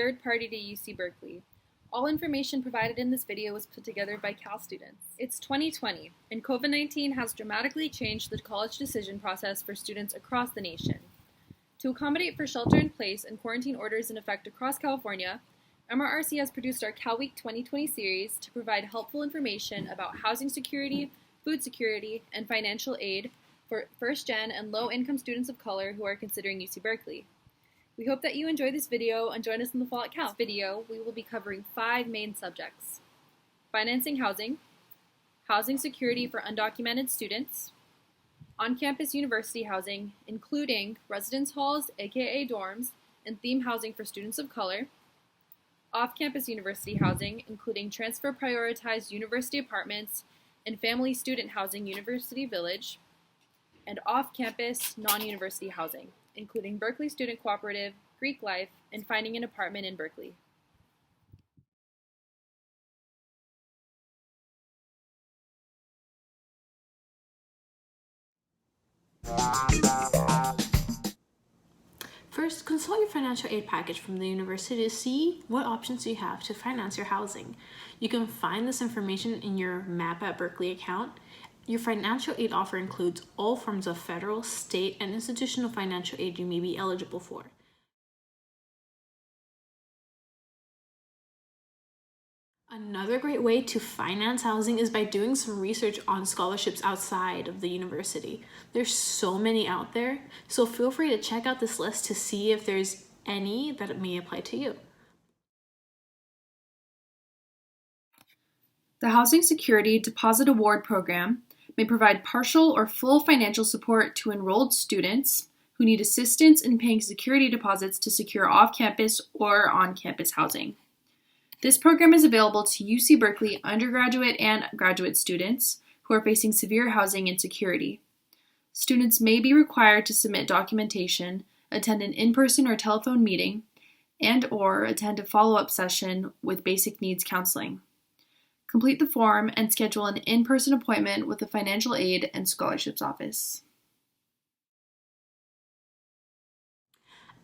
third party to UC Berkeley. All information provided in this video was put together by Cal students. It's 2020, and COVID-19 has dramatically changed the college decision process for students across the nation. To accommodate for shelter-in-place and quarantine orders in effect across California, MRRC has produced our CalWeek 2020 series to provide helpful information about housing security, food security, and financial aid for first-gen and low-income students of color who are considering UC Berkeley. We hope that you enjoy this video and join us in the fall at Cal. In this video, we will be covering 5 main subjects: financing housing, housing security for undocumented students, on-campus university housing, including residence halls, aka dorms, and theme housing for students of color, off-campus university housing, including transfer prioritized university apartments and family student housing, University Village, and off-campus non-university housing, including Berkeley Student Cooperative, Greek Life, and finding an apartment in Berkeley. First, consult your financial aid package from the university to see what options you have to finance your housing. You can find this information in your Map at Berkeley account. Your financial aid offer includes all forms of federal, state, and institutional financial aid you may be eligible for. Another great way to finance housing is by doing some research on scholarships outside of the university. There's so many out there, so feel free to check out this list to see if there's any that may apply to you. The Housing Security Deposit Award Program may provide partial or full financial support to enrolled students who need assistance in paying security deposits to secure off-campus or on-campus housing. This program is available to UC Berkeley undergraduate and graduate students who are facing severe housing insecurity. Students may be required to submit documentation, attend an in-person or telephone meeting, and/or attend a follow-up session with basic needs counseling. Complete the form and schedule an in-person appointment with the Financial Aid and Scholarships Office.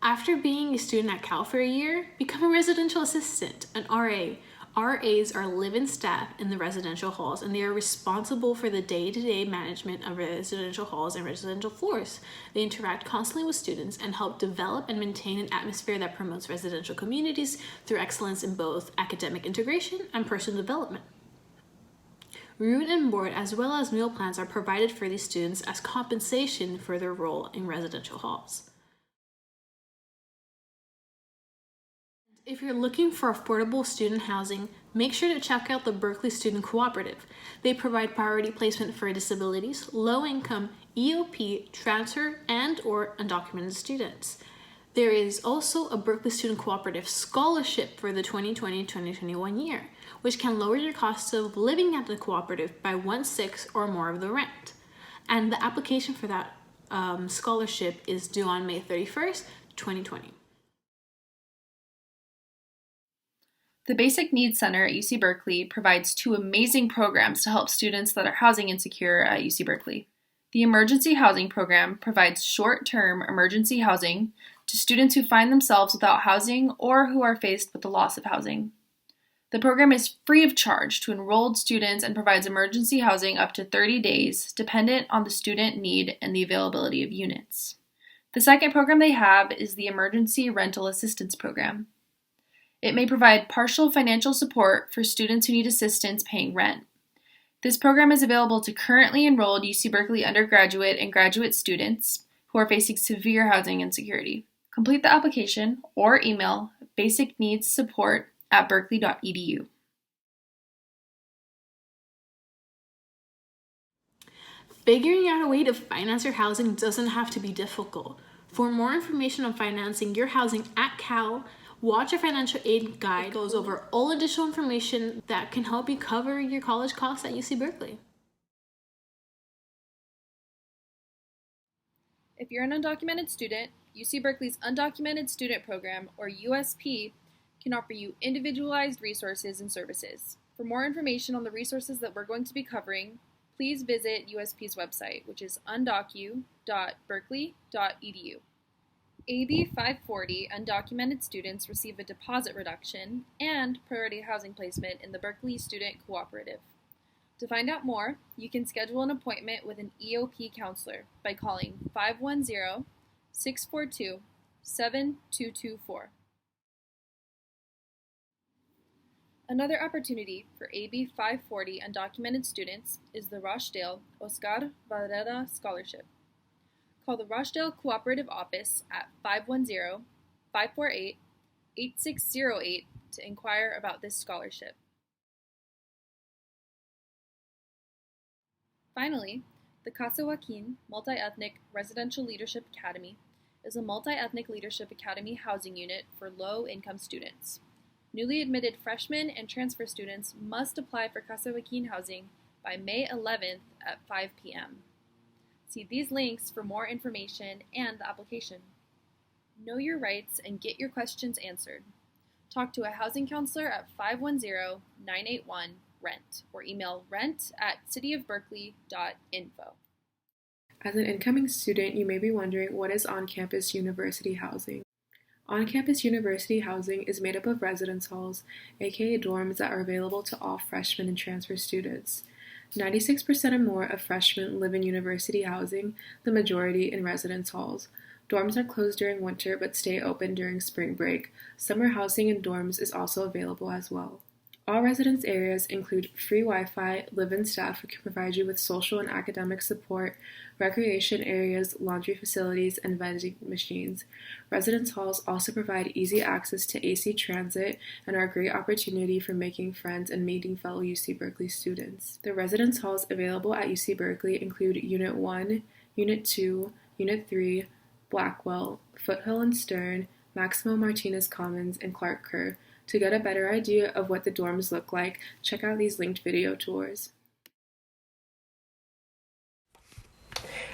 After being a student at Cal for a year, become a residential assistant, an RA. RAs are live-in staff in the residential halls, and they are responsible for the day-to-day management of residential halls and residential floors. They interact constantly with students and help develop and maintain an atmosphere that promotes residential communities through excellence in both academic integration and personal development. Room and board as well as meal plans are provided for these students as compensation for their role in residential halls. If you're looking for affordable student housing, make sure to check out the Berkeley Student Cooperative. They provide priority placement for disabilities, low-income, EOP, transfer, and/or undocumented students. There is also a Berkeley Student Cooperative scholarship for the 2020-2021 year, which can lower your cost of living at the cooperative by 1/6 or more of the rent. And the application for that scholarship is due on May 31st, 2020. The Basic Needs Center at UC Berkeley provides 2 amazing programs to help students that are housing insecure at UC Berkeley. The Emergency Housing Program provides short-term emergency housing to students who find themselves without housing or who are faced with the loss of housing. The program is free of charge to enrolled students and provides emergency housing up to 30 days, dependent on the student need and the availability of units. The second program they have is the Emergency Rental Assistance Program. It may provide partial financial support for students who need assistance paying rent. This program is available to currently enrolled UC Berkeley undergraduate and graduate students who are facing severe housing insecurity. Complete the application or email basicneedsupport@berkeley.edu. Figuring out a way to finance your housing doesn't have to be difficult. For more information on financing your housing at Cal, watch a financial aid guide. It goes over all additional information that can help you cover your college costs at UC Berkeley. If you're an undocumented student, UC Berkeley's Undocumented Student Program, or USP, can offer you individualized resources and services. For more information on the resources that we're going to be covering, please visit USP's website, which is undocu.berkeley.edu. AB 540 undocumented students receive a deposit reduction and priority housing placement in the Berkeley Student Cooperative. To find out more, you can schedule an appointment with an EOP counselor by calling 510-642-7224. Another opportunity for AB 540 undocumented students is the Rochdale Oscar Valera Scholarship. Call the Rochdale Cooperative Office at 510-548-8608 to inquire about this scholarship. Finally, the Casa Joaquin Multi-Ethnic Residential Leadership Academy is a multi-ethnic leadership academy housing unit for low-income students. Newly admitted freshmen and transfer students must apply for Casa Joaquin housing by May 11th at 5 p.m. See these links for more information and the application. Know your rights and get your questions answered. Talk to a housing counselor at 510-981-RENT or email rent@cityofberkeley.info. As an incoming student, you may be wondering, what is on-campus university housing? On-campus university housing is made up of residence halls, aka dorms, that are available to all freshmen and transfer students. 96% or more of freshmen live in university housing, the majority in residence halls. Dorms are closed during winter but stay open during spring break. Summer housing in dorms is also available as well. All residence areas include free Wi-Fi, live-in staff who can provide you with social and academic support, recreation areas, laundry facilities, and vending machines. Residence halls also provide easy access to AC transit and are a great opportunity for making friends and meeting fellow UC Berkeley students. The residence halls available at UC Berkeley include Unit 1, Unit 2, Unit 3, Blackwell, Foothill and Stern, Maximo Martinez Commons, and Clark Kerr. To get a better idea of what the dorms look like, check out these linked video tours.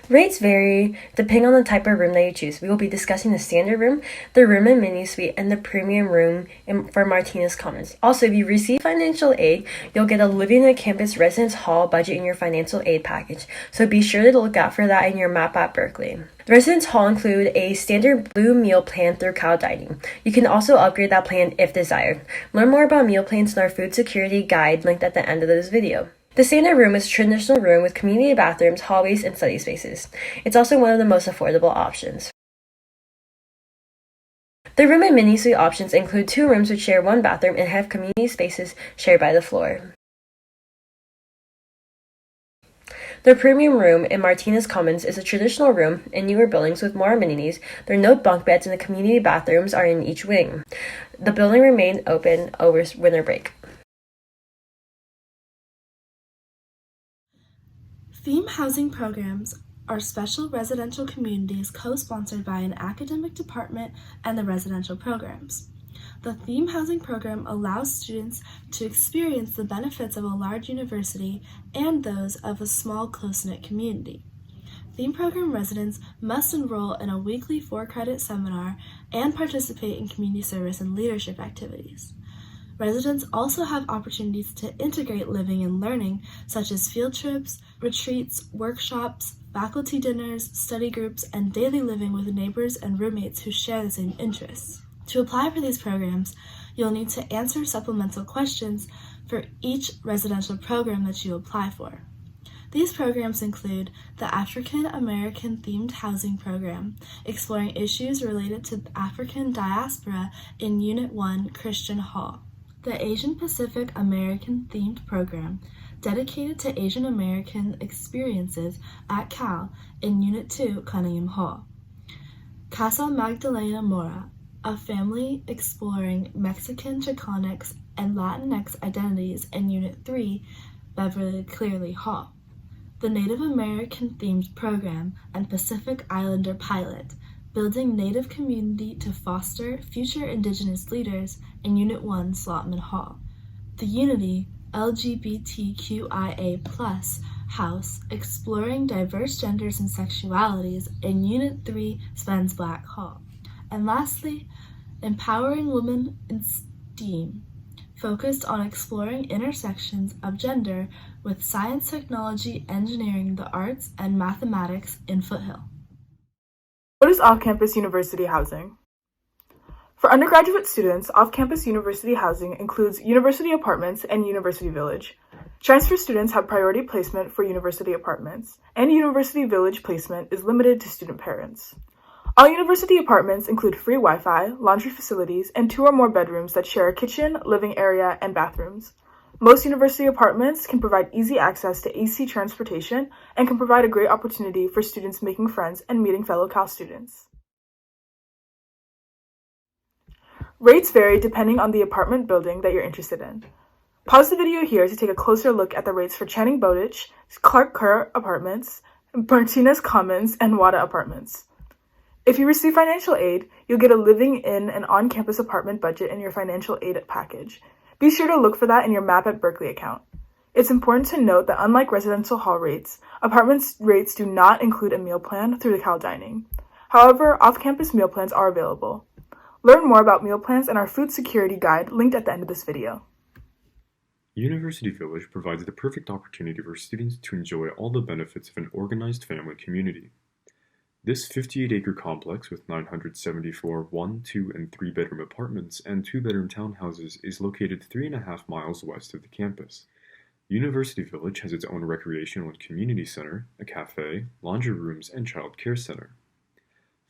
Rates vary depending on the type of room that you choose. We will be discussing the standard room, the room and mini suite, and the premium room for Martinez Commons. Also, if you receive financial aid, you'll get a living on campus residence hall budget in your financial aid package. So be sure to look out for that in your map at Berkeley. The residence hall include a standard blue meal plan through Cal Dining. You can also upgrade that plan if desired. Learn more about meal plans in our food security guide linked at the end of this video. The standard room is a traditional room with community bathrooms, hallways, and study spaces. It's also one of the most affordable options. The room and mini suite options include 2 rooms which share 1 bathroom and have community spaces shared by the floor. The premium room in Martinez Commons is a traditional room in newer buildings with more amenities. There are no bunk beds and the community bathrooms are in each wing. The building remained open over winter break. Theme housing programs are special residential communities co-sponsored by an academic department and the residential programs. The theme housing program allows students to experience the benefits of a large university and those of a small, close-knit community. Theme program residents must enroll in a weekly 4-credit seminar and participate in community service and leadership activities. Residents also have opportunities to integrate living and learning, such as field trips, retreats, workshops, faculty dinners, study groups, and daily living with neighbors and roommates who share the same interests. To apply for these programs, you'll need to answer supplemental questions for each residential program that you apply for. These programs include the African American Themed Housing Program, exploring issues related to the African diaspora in Unit 1, Christian Hall. The Asian Pacific American Themed Program, dedicated to Asian American experiences at Cal in Unit 2, Cunningham Hall. Casa Magdalena Mora, a family exploring Mexican, Chicanx, and Latinx identities in Unit 3, Beverly Clearly Hall. The Native American Themed Program and Pacific Islander Pilot, building Native community to foster future Indigenous leaders in Unit 1, Slotman Hall. The Unity LGBTQIA+ House, exploring diverse genders and sexualities in Unit 3, Spence Black Hall. And lastly, Empowering Women in STEAM, focused on exploring intersections of gender with science, technology, engineering, the arts, and mathematics in Foothill. What is off-campus university housing? For undergraduate students, off-campus university housing includes university apartments and university village. Transfer students have priority placement for university apartments, and university village placement is limited to student parents. All university apartments include free Wi-Fi, laundry facilities, and 2 or more bedrooms that share a kitchen, living area, and bathrooms. Most university apartments can provide easy access to AC transportation and can provide a great opportunity for students making friends and meeting fellow Cal students. Rates vary depending on the apartment building that you're interested in. Pause the video here to take a closer look at the rates for Channing Bowditch, Clark Kerr Apartments, Martinez Commons, and Wada Apartments. If you receive financial aid, you'll get a living in an on-campus apartment budget in your financial aid package. Be sure to look for that in your Map at Berkeley account. It's important to note that unlike residential hall rates, apartments rates do not include a meal plan through the Cal Dining. However, off-campus meal plans are available. Learn more about meal plans in our food security guide linked at the end of this video. University Village provides the perfect opportunity for students to enjoy all the benefits of an organized family community. This 58-acre complex with 974 1-, 2-, and 3-bedroom apartments and 2-bedroom townhouses is located 3.5 miles west of the campus. University Village has its own recreational and community center, a cafe, laundry rooms, and child care center.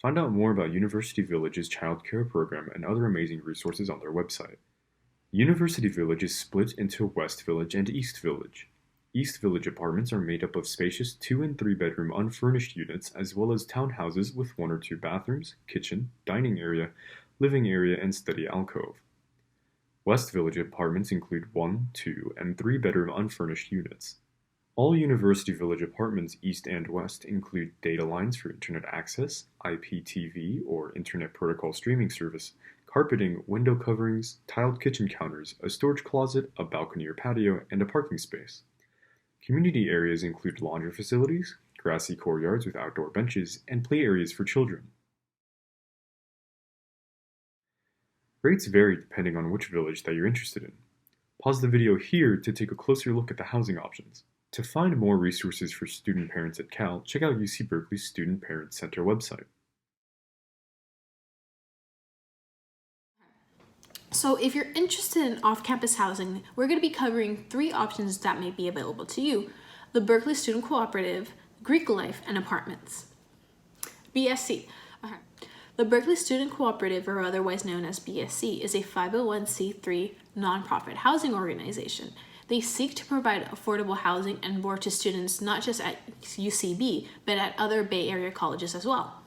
Find out more about University Village's child care program and other amazing resources on their website. University Village is split into West Village and East Village. East Village apartments are made up of spacious 2- and 3-bedroom unfurnished units as well as townhouses with 1 or 2 bathrooms, kitchen, dining area, living area, and study alcove. West Village apartments include 1, 2, and 3-bedroom unfurnished units. All University Village apartments east and west include data lines for internet access, IPTV or Internet Protocol streaming service, carpeting, window coverings, tiled kitchen counters, a storage closet, a balcony or patio, and a parking space. Community areas include laundry facilities, grassy courtyards with outdoor benches, and play areas for children. Rates vary depending on which village that you're interested in. Pause the video here to take a closer look at the housing options. To find more resources for student parents at Cal, check out UC Berkeley's Student Parent Center website. So if you're interested in off-campus housing, we're going to be covering 3 options that may be available to you: the Berkeley Student Cooperative, Greek Life, and Apartments. BSC. The Berkeley Student Cooperative, or otherwise known as BSC, is a 501c3 nonprofit housing organization. They seek to provide affordable housing and board to students not just at UCB, but at other Bay Area colleges as well.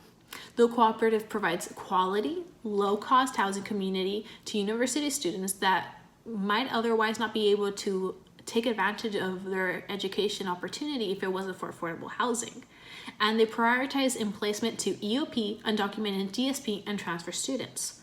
The cooperative provides quality, low-cost housing community to university students that might otherwise not be able to take advantage of their education opportunity if it wasn't for affordable housing. And they prioritize placement to EOP, undocumented DSP, and transfer students.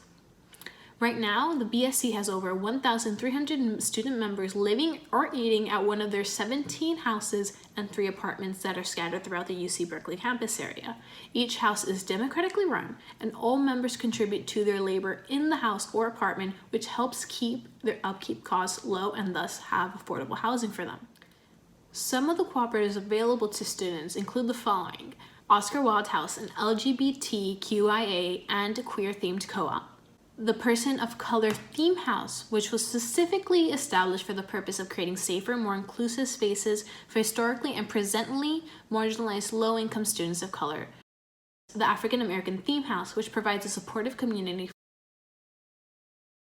Right now, the BSC has over 1,300 student members living or eating at one of their 17 houses and 3 apartments that are scattered throughout the UC Berkeley campus area. Each house is democratically run, and all members contribute to their labor in the house or apartment, which helps keep their upkeep costs low and thus have affordable housing for them. Some of the cooperatives available to students include the following: Oscar Wilde House, an LGBTQIA and queer-themed co-op. The Person of Color Theme House, which was specifically established for the purpose of creating safer, more inclusive spaces for historically and presently marginalized low-income students of color. The African American Theme House, which provides a supportive community.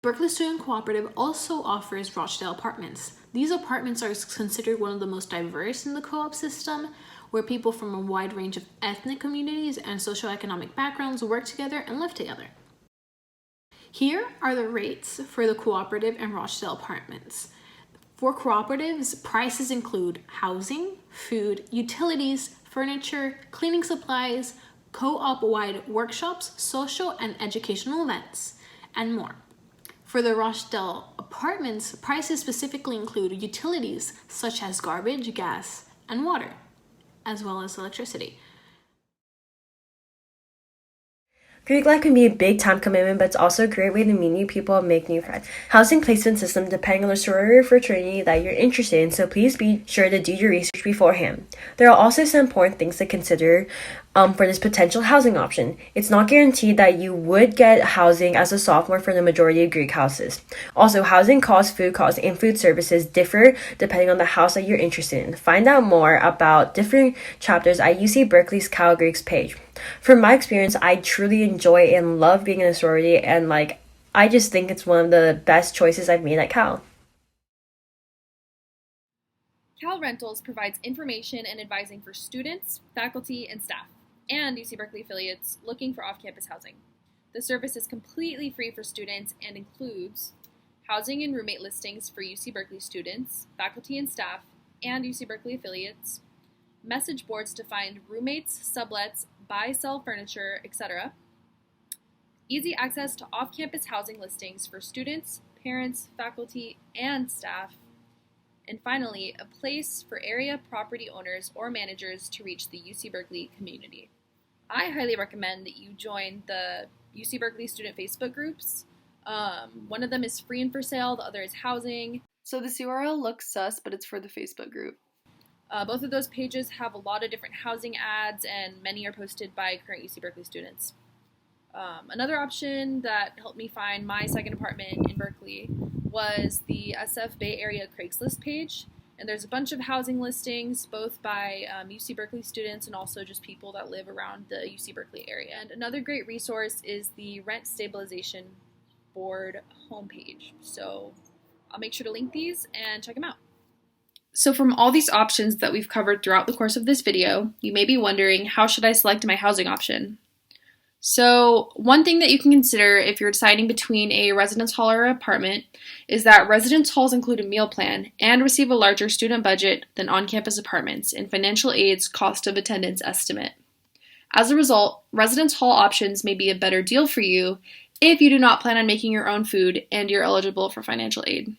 Berkeley Student Cooperative also offers Rochdale Apartments. These apartments are considered one of the most diverse in the co-op system, where people from a wide range of ethnic communities and socioeconomic backgrounds work together and live together. Here are the rates for the cooperative and Rochdale Apartments. For cooperatives, prices include housing, food, utilities, furniture, cleaning supplies, co-op-wide workshops, social and educational events, and more. For the Rochdale Apartments, prices specifically include utilities such as garbage, gas, and water, as well as electricity. Greek life can be a big time commitment, but it's also a great way to meet new people and make new friends. Housing placement system depending on the sorority or fraternity that you're interested in, so please be sure to do your research beforehand. There are also some important things to consider for this potential housing option. It's not guaranteed that you would get housing as a sophomore for the majority of Greek houses. Also, housing costs, food costs, and food services differ depending on the house that you're interested in. Find out more about different chapters at UC Berkeley's CalWeek's page. From my experience, I truly enjoy and love being in a sorority, and I just think it's one of the best choices I've made at Cal. Cal Rentals provides information and advising for students, faculty, and staff, and UC Berkeley affiliates looking for off-campus housing. The service is completely free for students and includes housing and roommate listings for UC Berkeley students, faculty and staff, and UC Berkeley affiliates, message boards to find roommates, sublets, buy, sell furniture, etc., easy access to off-campus housing listings for students, parents, faculty, and staff, and finally, a place for area property owners or managers to reach the UC Berkeley community. I highly recommend that you join the UC Berkeley student Facebook groups. One of them is free and for sale, the other is housing. So this URL looks sus, but it's for the Facebook group. Both of those pages have a lot of different housing ads, and many are posted by current UC Berkeley students. Another option that helped me find my second apartment in Berkeley was the SF Bay Area Craigslist page. And there's a bunch of housing listings, both by UC Berkeley students and also just people that live around the UC Berkeley area. And another great resource is the Rent Stabilization Board homepage. So I'll make sure to link these and check them out. So from all these options that we've covered throughout the course of this video, you may be wondering, how should I select my housing option? So one thing that you can consider if you're deciding between a residence hall or apartment is that residence halls include a meal plan and receive a larger student budget than on-campus apartments in financial aid's cost of attendance estimate. As a result, residence hall options may be a better deal for you if you do not plan on making your own food and you're eligible for financial aid.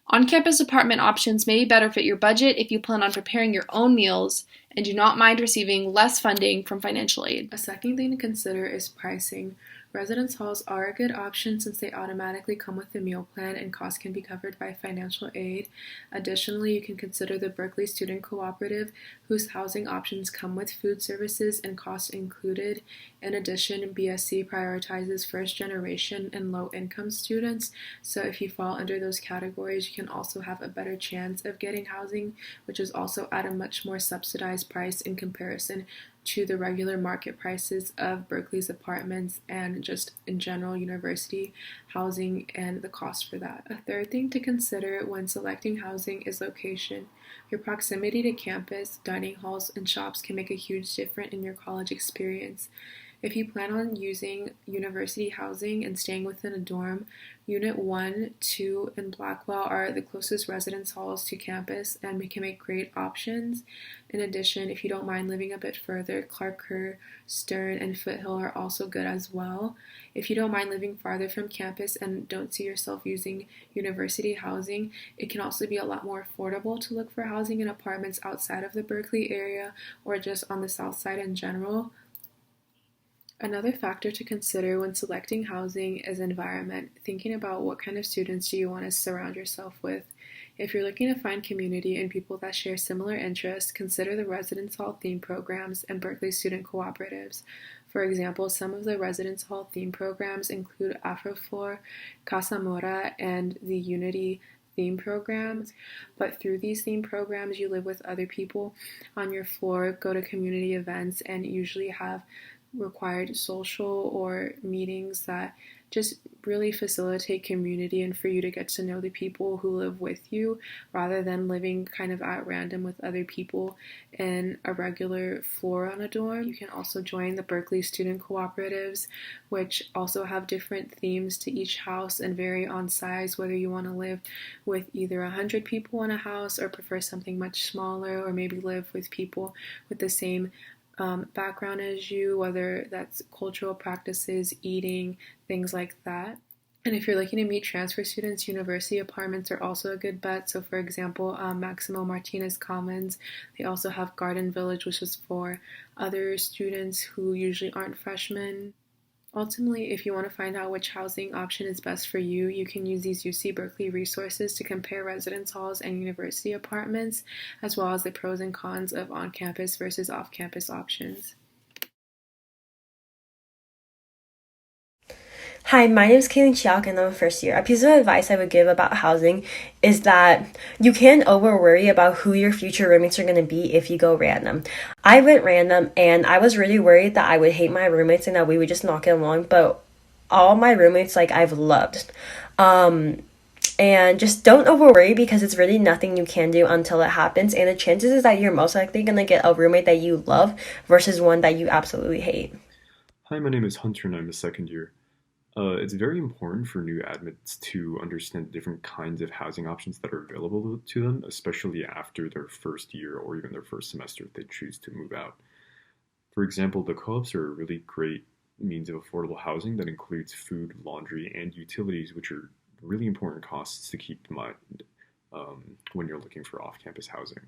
On-campus apartment options may better fit your budget if you plan on preparing your own meals and do not mind receiving less funding from financial aid. A second thing to consider is pricing. Residence halls are a good option since they automatically come with a meal plan and costs can be covered by financial aid. Additionally, you can consider the Berkeley Student Cooperative, whose housing options come with food services and costs included. In addition, BSC prioritizes first-generation and low-income students, so if you fall under those categories, you can also have a better chance of getting housing, which is also at a much more subsidized price in comparison to the regular market prices of Berkeley's apartments and just in general university housing and the cost for that. A third thing to consider when selecting housing is location. Your proximity to campus, dining halls, and shops can make a huge difference in your college experience. If you plan on using university housing and staying within a dorm, Unit 1, 2, and Blackwell are the closest residence halls to campus and can make great options. In addition, if you don't mind living a bit further, Clark Kerr, Stern, and Foothill are also good as well. If you don't mind living farther from campus and don't see yourself using university housing, it can also be a lot more affordable to look for housing in apartments outside of the Berkeley area or just on the south side in general. Another factor to consider when selecting housing is environment, thinking about what kind of students do you want to surround yourself with. If you're looking to find community and people that share similar interests, consider the residence hall theme programs and Berkeley student cooperatives. For example, some of the residence hall theme programs include Afroflor, Casa Mora, and the Unity theme programs, but through these theme programs you live with other people on your floor, go to community events, and usually have required social or meetings that just really facilitate community and for you to get to know the people who live with you rather than living kind of at random with other people in a regular floor on a dorm. You can also join the Berkeley student cooperatives, which also have different themes to each house and vary on size, whether you want to live with either 100 people in a house or prefer something much smaller, or maybe live with people with the same background as you, whether that's cultural practices, eating, things like that. And if you're looking to meet transfer students, university apartments are also a good bet. So for example, Maximo Martinez Commons, they also have Garden Village, which is for other students who usually aren't freshmen. Ultimately, if you want to find out which housing option is best for you, you can use these UC Berkeley resources to compare residence halls and university apartments, as well as the pros and cons of on-campus versus off-campus options. Hi, my name is Kaylin Chiak and I'm a first year. A piece of advice I would give about housing is that you can't over worry about who your future roommates are going to be if you go random. I went random and I was really worried that I would hate my roommates and that we would just not get along, but all my roommates, I've loved. And just don't over worry because it's really nothing you can do until it happens. And the chances is that you're most likely going to get a roommate that you love versus one that you absolutely hate. Hi, my name is Hunter and I'm a second year. It's very important for new admits to understand different kinds of housing options that are available to them, especially after their first year or even their first semester if they choose to move out. For example, the co-ops are a really great means of affordable housing that includes food, laundry, and utilities, which are really important costs to keep in mind when you're looking for off-campus housing.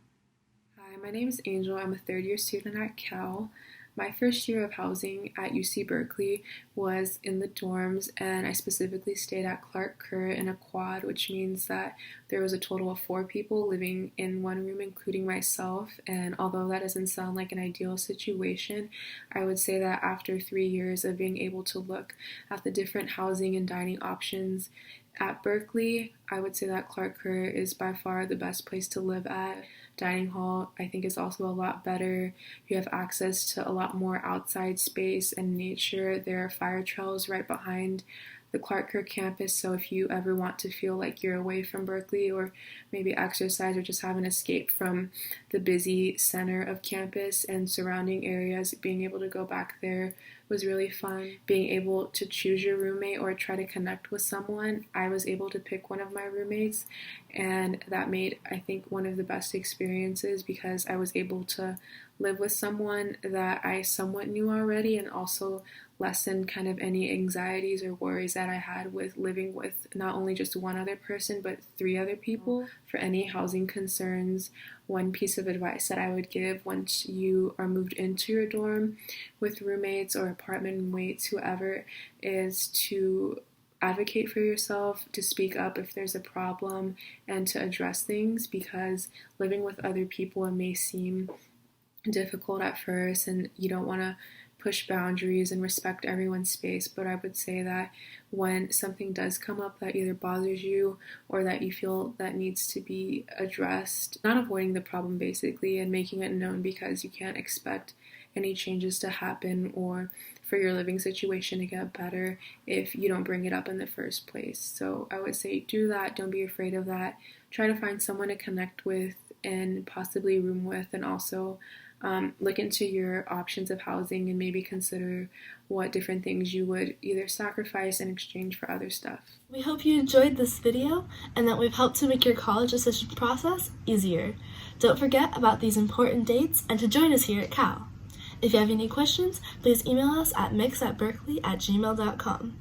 Hi, my name is Angel. I'm a third-year student at Cal. My first year of housing at UC Berkeley was in the dorms, and I specifically stayed at Clark Kerr in a quad, which means that there was a total of 4 people living in one room, including myself. And although that doesn't sound like an ideal situation, I would say that after 3 years of being able to look at the different housing and dining options at Berkeley, I would say that Clark Kerr is by far the best place to live at. Dining hall, I think, is also a lot better. You have access to a lot more outside space and nature. There are fire trails right behind the Clark Kerr campus, so if you ever want to feel like you're away from Berkeley or maybe exercise or just have an escape from the busy center of campus and surrounding areas, being able to go back there was really fun. Being able to choose your roommate or try to connect with someone, I was able to pick one of my roommates, and that made, I think, one of the best experiences because I was able to live with someone that I somewhat knew already and also lessen kind of any anxieties or worries that I had with living with not only just one other person but 3 other people. For any housing concerns, one piece of advice that I would give once you are moved into your dorm with roommates or apartment mates, whoever, is to advocate for yourself, to speak up if there's a problem, and to address things, because living with other people, it may seem difficult at first and you don't want to push boundaries and respect everyone's space, but I would say that when something does come up that either bothers you or that you feel that needs to be addressed, not avoiding the problem basically and making it known, because you can't expect any changes to happen or for your living situation to get better if you don't bring it up in the first place. So I would say do that. Don't be afraid of that. Try to find someone to connect with and possibly room with, and also look into your options of housing and maybe consider what different things you would either sacrifice in exchange for other stuff. We hope you enjoyed this video and that we've helped to make your college decision process easier. Don't forget about these important dates and to join us here at Cal. If you have any questions, please email us at mix@berkeley@gmail.com.